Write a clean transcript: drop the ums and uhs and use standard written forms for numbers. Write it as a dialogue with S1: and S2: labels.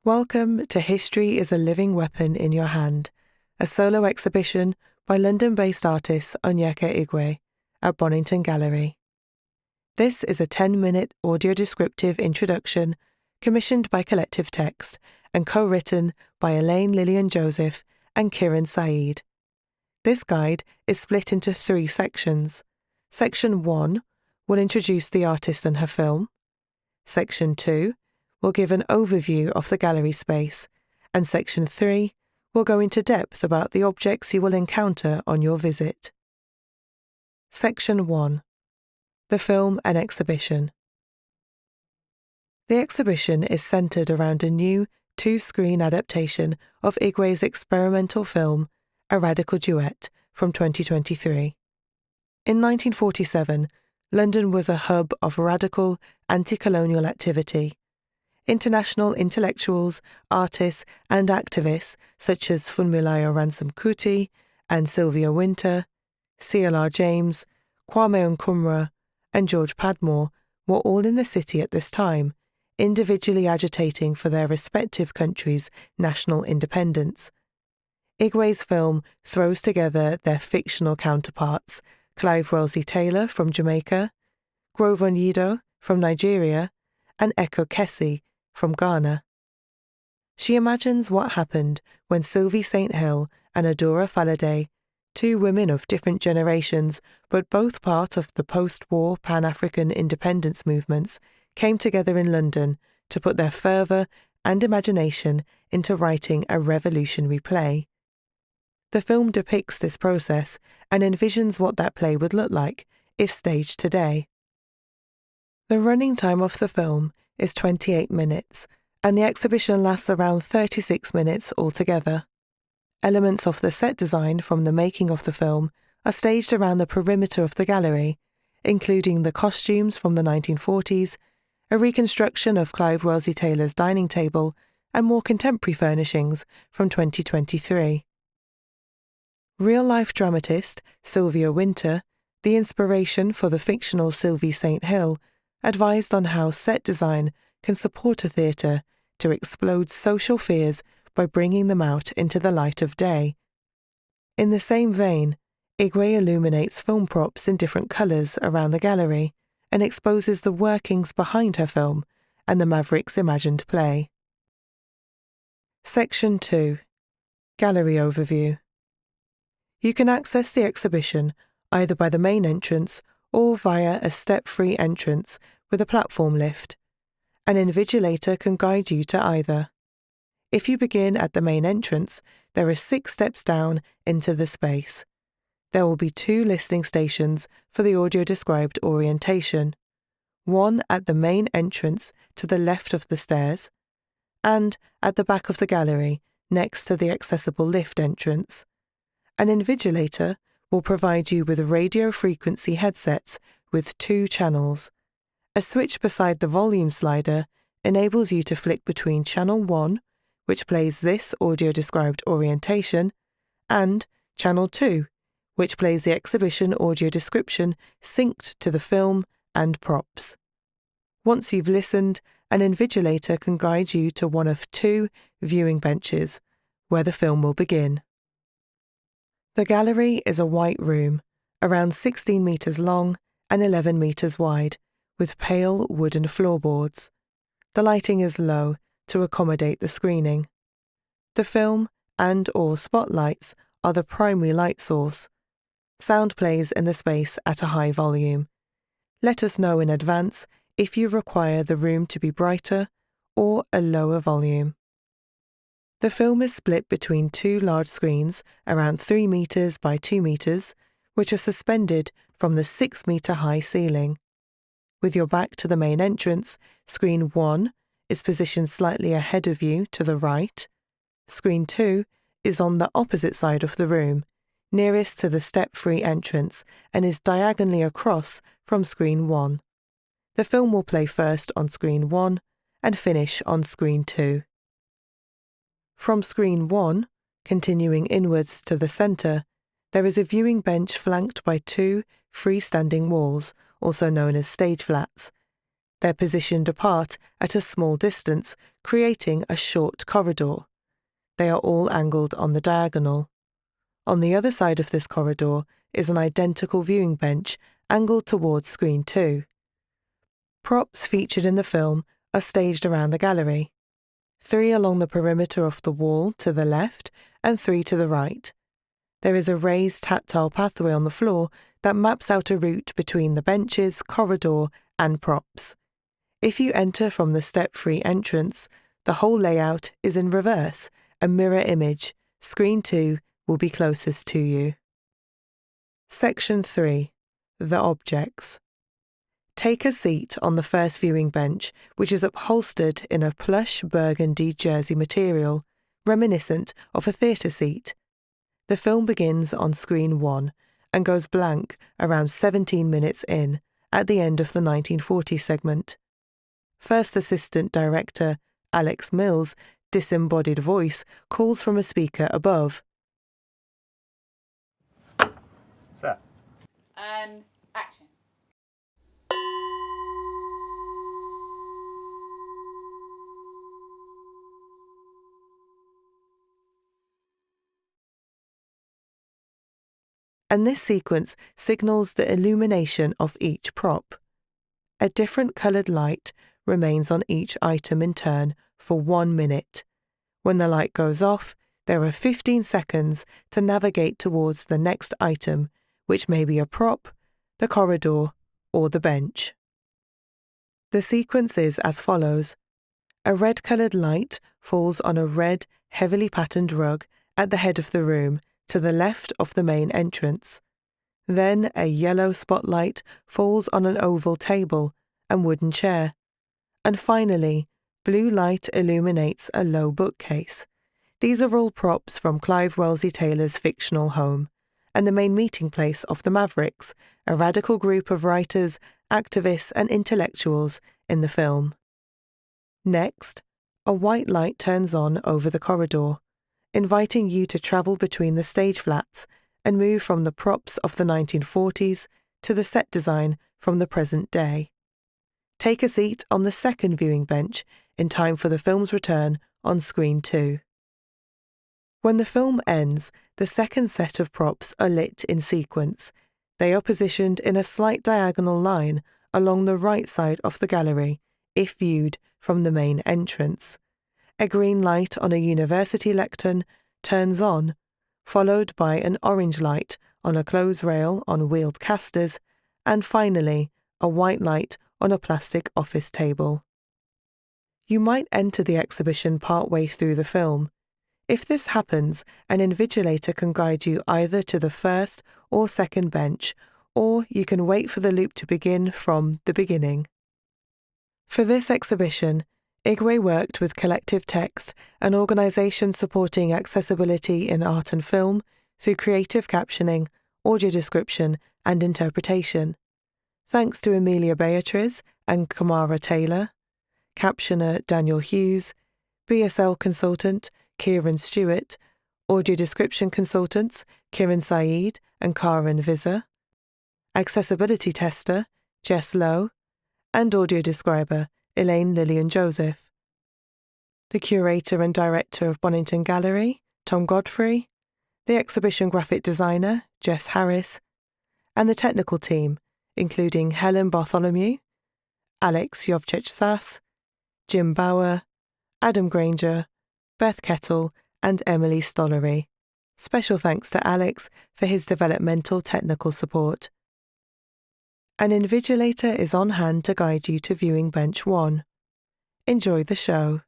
S1: Welcome to History is a Living Weapon in Your Hand, a solo exhibition by London-based artist Onyeka Igwe at Bonington Gallery. This is a 10-minute audio-descriptive introduction commissioned by Collective Text and co-written by Elaine, Lillian Joseph and Kirin Saeed. This guide is split into 3 sections. Section 1 will introduce the artist and her film. Section 2 will give an overview of the gallery space, and Section 3 will go into depth about the objects you will encounter on your visit. Section 1. The film and exhibition. The exhibition is centered around a new 2-screen adaptation of Igwe's experimental film, A Radical Duet, from 2023. In 1947, London was a hub of radical anti-colonial activity. International intellectuals, artists, and activists such as Funmilayo Ransome Kuti and Sylvia Wynter, C.L.R. James, Kwame Nkrumah, and George Padmore were all in the city at this time, individually agitating for their respective countries' national independence. Igwe's film throws together their fictional counterparts, Clive Wellesley Taylor from Jamaica, Grover Nyido from Nigeria, and Echo Kessie from Ghana. She imagines what happened when Sylvie St. Hill and Adora Faladay, 2 women of different generations but both part of the post-war Pan-African independence movements, came together in London to put their fervour and imagination into writing a revolutionary play. The film depicts this process and envisions what that play would look like if staged today. The running time of the film is 28 minutes, and the exhibition lasts around 36 minutes altogether. Elements of the set design from the making of the film are staged around the perimeter of the gallery, including the costumes from the 1940s, a reconstruction of Clive Wellesley Taylor's dining table, and more contemporary furnishings from 2023. Real-life dramatist Sylvia Wynter, the inspiration for the fictional Sylvie St. Hill, advised on how set design can support a theatre to explode social fears by bringing them out into the light of day. In the same vein, Igwe illuminates film props in different colours around the gallery and exposes the workings behind her film and the Maverick's imagined play. Section 2. Gallery Overview. You can access the exhibition either by the main entrance or via a step-free entrance with a platform lift. An invigilator can guide you to either. If you begin at the main entrance, there are 6 steps down into the space. There will be 2 listening stations for the audio-described orientation, one at the main entrance to the left of the stairs, and at the back of the gallery next to the accessible lift entrance. An invigilator will provide you with radio frequency headsets with 2 channels. A switch beside the volume slider enables you to flick between Channel 1, which plays this audio-described orientation, and Channel 2, which plays the exhibition audio description synced to the film and props. Once you've listened, an invigilator can guide you to one of 2 viewing benches, where the film will begin. The gallery is a white room, around 16 metres long and 11 metres wide, with pale wooden floorboards. The lighting is low to accommodate the screening. The film and/or spotlights are the primary light source. Sound plays in the space at a high volume. Let us know in advance if you require the room to be brighter or a lower volume. The film is split between 2 large screens around 3 metres by 2 metres, which are suspended from the 6-metre-high ceiling. With your back to the main entrance, Screen 1 is positioned slightly ahead of you to the right. Screen 2 is on the opposite side of the room, nearest to the step-free entrance, and is diagonally across from Screen 1. The film will play first on Screen 1 and finish on Screen 2. From Screen 1, continuing inwards to the centre, there is a viewing bench flanked by 2 freestanding walls, also known as stage flats. They're positioned apart at a small distance, creating a short corridor. They are all angled on the diagonal. On the other side of this corridor is an identical viewing bench angled towards screen 2. Props featured in the film are staged around the gallery. 3 along the perimeter of the wall to the left and 3 to the right. There is a raised tactile pathway on the floor that maps out a route between the benches, corridor, and props. If you enter from the step-free entrance, the whole layout is in reverse, a mirror image. Screen 2 will be closest to you. Section 3. The Objects. Take a seat on the first viewing bench, which is upholstered in a plush burgundy jersey material, reminiscent of a theatre seat. The film begins on screen 1 and goes blank around 17 minutes in, at the end of the 1940 segment. First Assistant Director Alex Mills' disembodied voice calls from a speaker above.
S2: Sir.
S3: And action.
S1: And this sequence signals the illumination of each prop. A different coloured light remains on each item in turn for 1 minute. When the light goes off, there are 15 seconds to navigate towards the next item, which may be a prop, the corridor, or the bench. The sequence is as follows. A red-coloured light falls on a red, heavily patterned rug at the head of the room, to the left of the main entrance. Then a yellow spotlight falls on an oval table and wooden chair. And finally, blue light illuminates a low bookcase. These are all props from Clive Wellesley Taylor's fictional home, and the main meeting place of the Mavericks, a radical group of writers, activists and intellectuals in the film. Next, a white light turns on over the corridor, inviting you to travel between the stage flats and move from the props of the 1940s to the set design from the present day. Take a seat on the second viewing bench in time for the film's return on screen 2. When the film ends, the second set of props are lit in sequence. They are positioned in a slight diagonal line along the right side of the gallery, if viewed from the main entrance. A green light on a university lectern turns on, followed by an orange light on a clothes rail on wheeled casters, and finally, a white light on a plastic office table. You might enter the exhibition partway through the film. If this happens, an invigilator can guide you either to the first or second bench, or you can wait for the loop to begin from the beginning. For this exhibition, Igwe worked with Collective Text, an organisation supporting accessibility in art and film through creative captioning, audio description and interpretation. Thanks to Emilia Beatriz and Kamara Taylor, captioner Daniel Hughes, BSL consultant Kirin Stewart, audio description consultants Kirin Saeed and Karin Vizza, accessibility tester Jess Lowe, and audio describer Elaine Lillian Joseph. The curator and director of Bonington Gallery, Tom Godfrey, the exhibition graphic designer, Jess Harris, and the technical team, including Helen Bartholomew, Alex Jovchech-Sass, Jim Bauer, Adam Granger, Beth Kettle, and Emily Stollery. Special thanks to Alex for his developmental technical support. An invigilator is on hand to guide you to viewing bench 1. Enjoy the show.